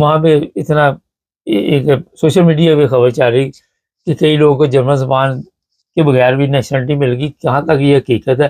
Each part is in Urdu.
وہاں پہ اتنا ایک سوشل میڈیا پہ خبر چل رہی کہ کئی لوگوں کو جرمن زبان کے بغیر بھی نیشنلٹی مل گئی. کہاں تک یہ حقیقت ہے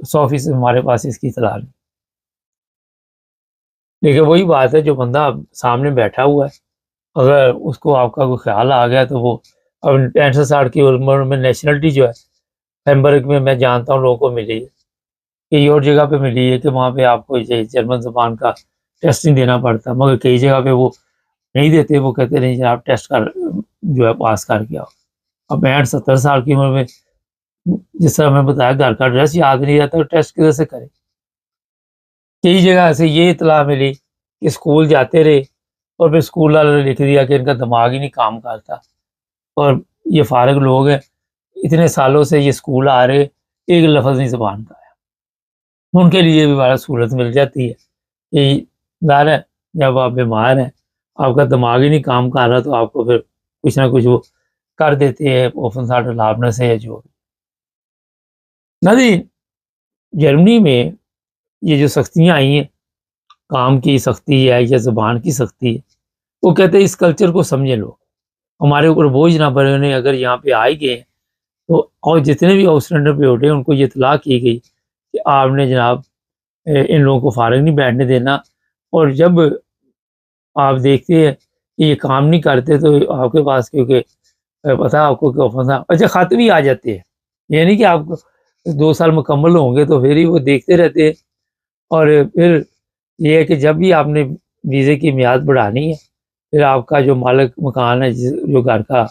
100% ہمارے پاس اس کی اطلاع نہیں. لیکن وہی بات ہے جو بندہ سامنے بیٹھا ہوا ہے اگر اس کو آپ کا کوئی خیال آ گیا تو وہ اب 65 کی عمر میں نیشنلٹی جو ہے ہیمبرگ میں جانتا ہوں لوگوں کو ملی ہے, کئی اور جگہ پہ ملی ہے کہ وہاں پہ آپ کو یہ جرمن زبان کا ٹیسٹ نہیں دینا پڑتا, مگر کئی جگہ پہ وہ نہیں دیتے, وہ کہتے نہیں جناب ٹیسٹ کر جو ہے پاس کر کے آؤ. اب 65-70 کی عمر میں جس طرح میں بتایا گھر کا ایڈریس یاد نہیں رہتا, ٹیسٹ کدھر سے کرے. کئی جگہ سے یہ اطلاع ملی کہ اسکول جاتے رہے اور پھر اسکول والے نے لکھ دیا کہ ان کا دماغ ہی نہیں کام کرتا, اور یہ فارغ لوگ ہیں اتنے سالوں سے یہ اسکول آ رہے ایک لفظ نہیں زبان کا ہے. ان کے لیے بھی بڑا سہولت مل جاتی ہے کہ ظاہر ہے جب آپ بیمار ہیں آپ کا دماغ ہی نہیں کام کر رہا تو آپ کو پھر کچھ نہ کچھ وہ کر دیتے ہیں اوپن ساٹ لابنے سے, جو بھی نہ جی. جرمنی میں یہ جو سختیاں آئی ہیں, کام کی سختی ہے یا زبان کی سختی ہے, وہ کہتے ہیں اس کلچر کو سمجھے لو, ہمارے اوپر بوجھ نہ پڑے. انہیں اگر یہاں پہ آئی گئے تو اور جتنے بھی ہاؤس رینٹر پہ اٹھے ان کو یہ اطلاع کی گئی کہ آپ نے جناب ان لوگوں کو فارغ نہیں بیٹھنے دینا, اور جب آپ دیکھتے ہیں کہ یہ کام نہیں کرتے تو آپ کے پاس کیونکہ پتہ آپ کو کہ اچھا خط بھی آ جاتے ہیں, یہ نہیں کہ آپ کو 2 سال مکمل ہوں گے تو پھر ہی وہ دیکھتے رہتے ہیں. اور پھر یہ ہے کہ جب بھی آپ نے ویزے کی میعاد بڑھانی ہے پھر آپ کا جو مالک مکان ہے جو گھر کا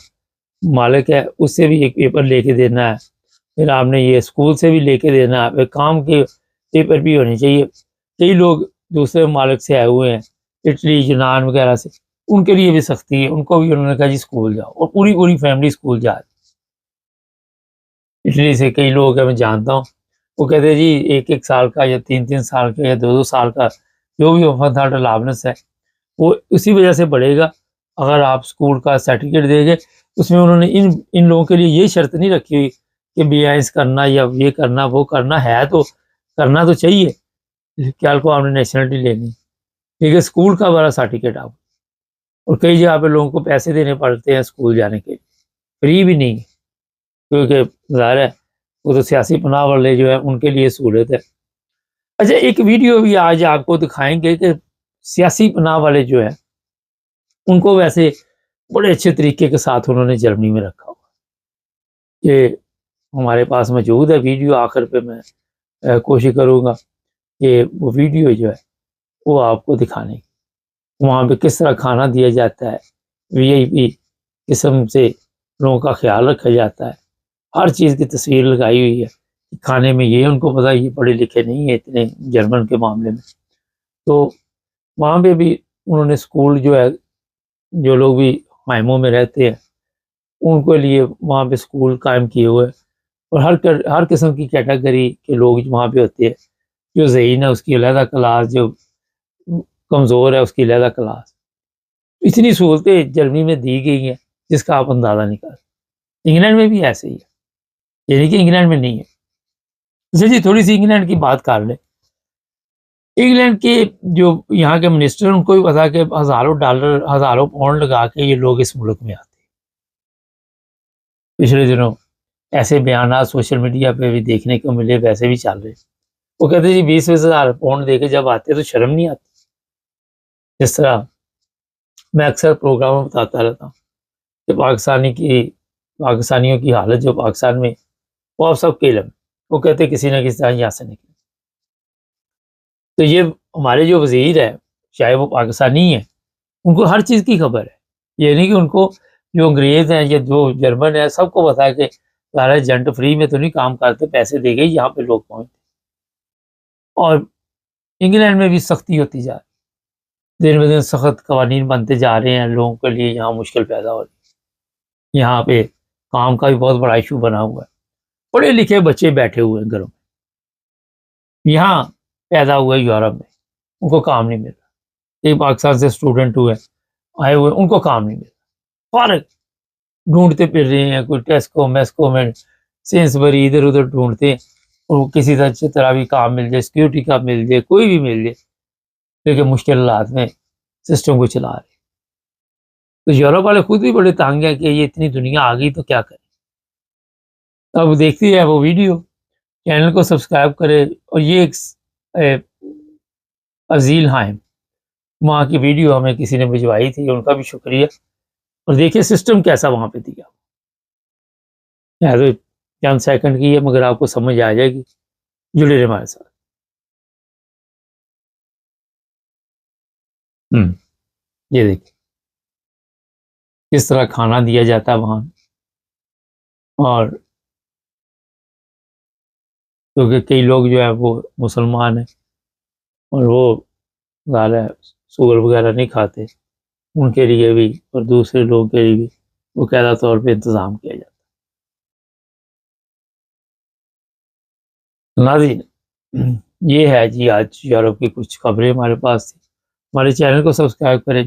مالک ہے اس سے بھی ایک پیپر لے کے دینا ہے, پھر آپ نے یہ اسکول سے بھی لے کے دینا ہے, پھر کام کے پیپر بھی ہونے چاہیے. کئی لوگ دوسرے مالک سے آئے ہوئے ہیں اٹلی یونان وغیرہ سے, ان کے لیے بھی سختی ہے, ان کو بھی انہوں نے کہا جی اسکول جاؤ, اور پوری فیملی اسکول جا رہی. اٹلی سے کئی لوگ ہیں میں جانتا ہوں وہ کہتے ہیں جی 1 سال کا یا 3 سال کا یا 2 سال کا جو بھی اوپن ساٹ الابنس ہے وہ اسی وجہ سے بڑھے گا. اگر آپ اسکول کا سرٹیفکیٹ دیں گے اس میں انہوں نے ان لوگوں کے لیے یہ شرط نہیں رکھی ہوئی کہ BIS کرنا یا یہ کرنا وہ کرنا ہے, تو کرنا تو چاہیے کیا کو آپ نے نیشنلٹی لینی, ٹھیک ہے اسکول کا بڑا سرٹیفکیٹ آپ. اور کئی جگہ پہ لوگوں کو پیسے دینے پڑتے ہیں اسکول جانے کے لیے, فری بھی نہیں, کیونکہ ظاہر ہے وہ تو سیاسی پناہ والے جو ہے ان کے لیے سہولت ہے. اچھا ایک ویڈیو بھی آج آپ کو دکھائیں گے کہ سیاسی پناہ والے جو ہے ان کو ویسے بڑے اچھے طریقے کے ساتھ انہوں نے جرمنی میں رکھا ہوا. یہ ہمارے پاس موجود ہے ویڈیو, آخر پہ میں کوشش کروں گا کہ وہ ویڈیو جو ہے وہ آپ کو دکھانے کی, وہاں پہ کس طرح کھانا دیا جاتا ہے, VIP قسم سے لوگوں کا خیال رکھا جاتا ہے, ہر چیز کی تصویر لگائی ہوئی ہے. کھانے میں یہ ان کو پتہ یہ پڑھے لکھے نہیں ہیں اتنے جرمن کے معاملے میں, تو وہاں پہ بھی انہوں نے اسکول جو ہے جو لوگ بھی خیموں میں رہتے ہیں ان کے لیے وہاں پہ اسکول قائم کیے ہوئے, اور ہر قسم کی کیٹیگری کے لوگ وہاں پہ ہوتے ہیں. جو ذہین ہے اس کی علیحدہ کلاس, جو کمزور ہے اس کی علیحدہ کلاس. اتنی سہولتیں جرمنی میں دی گئی ہیں جس کا آپ اندازہ نہیں کر. انگلینڈ میں بھی ایسے ہی ہے, یعنی کہ انگلینڈ میں نہیں ہے. جی تھوڑی سی انگلینڈ کی بات کر لیں. انگلینڈ کے جو یہاں کے منسٹر ان کو بھی پتا کہ $1000 $1000 لگا کے یہ لوگ اس ملک میں آتے ہیں. پچھلے دنوں ایسے بیانات سوشل میڈیا پہ بھی دیکھنے کو ملے, ویسے بھی چل رہے. وہ کہتے جی 20-20 ہزار پاؤنڈ دے کے جب آتے تو شرم نہیں آتی. جس طرح میں اکثر پروگرام میں بتاتا رہتا ہوں کہ پاکستانیوں کی حالت جو پاکستان میں وہ آپ سب کے علم, وہ کہتے کسی نہ کسی طرح یہاں سے نکلے. تو یہ ہمارے جو وزیر ہے چاہے وہ پاکستانی ہیں ان کو ہر چیز کی خبر ہے. یہ نہیں کہ ان کو جو انگریز ہیں یا جو جرمن ہے سب کو پتا ہے کہ سارا ایجنٹ فری میں تو نہیں کام کرتے, پیسے دے گئے یہاں پہ لوگ پہنچتے. اور انگلینڈ میں بھی سختی ہوتی جا رہی, دن بدن سخت قوانین بنتے جا رہے ہیں, لوگوں کے لیے یہاں مشکل پیدا ہو رہی ہے. یہاں پہ کام کا بھی بہت بڑا ایشو بنا ہوا ہے. پڑھے لکھے بچے بیٹھے ہوئے ہیں گھروں میں, یہاں پیدا ہوئے یورپ میں, ان کو کام نہیں مل رہا. ایک پاکستان سے اسٹوڈنٹ آئے ہوئے ان کو کام نہیں مل رہا, فارغ ڈھونڈتے پھر رہے ہیں, کوئی ٹیسکو میسکو میں سینسبری ادھر ادھر ڈھونڈتے ہیں, اور کسی طرح بھی کام مل جائے, سیکیورٹی کا مل جائے, کوئی بھی مل جائے, لیکن مشکل حالات میں سسٹم کو چلا رہے. تو یورپ والے خود بھی بڑے تانگ ہیں کہ یہ اتنی دنیا آ گئی تو کیا کریں. اب دیکھتی ہے وہ ویڈیو, چینل کو سبسکرائب کرے. اور یہ ایک عزیل ہائم وہاں کی ویڈیو ہمیں کسی نے بھجوائی تھی, ان کا بھی شکریہ. اور دیکھیے سسٹم کیسا وہاں پہ دیا, تو چند سیکنڈ کی ہے مگر آپ کو سمجھ آ جائے گی. جڑے رہے ہمارے ساتھ. یہ دیکھیں کس طرح کھانا دیا جاتا ہے وہاں. اور کیونکہ کئی لوگ جو ہے وہ مسلمان ہیں اور وہ ظاہر ہے سور وغیرہ نہیں کھاتے, ان کے لیے بھی اور دوسرے لوگوں کے لیے بھی باقاعدہ طور پہ انتظام کیا جاتا ہے. ناظرین, یہ ہے جی آج یورپ کی کچھ خبریں ہمارے پاس تھی. ہمارے چینل کو سبسکرائب کریں.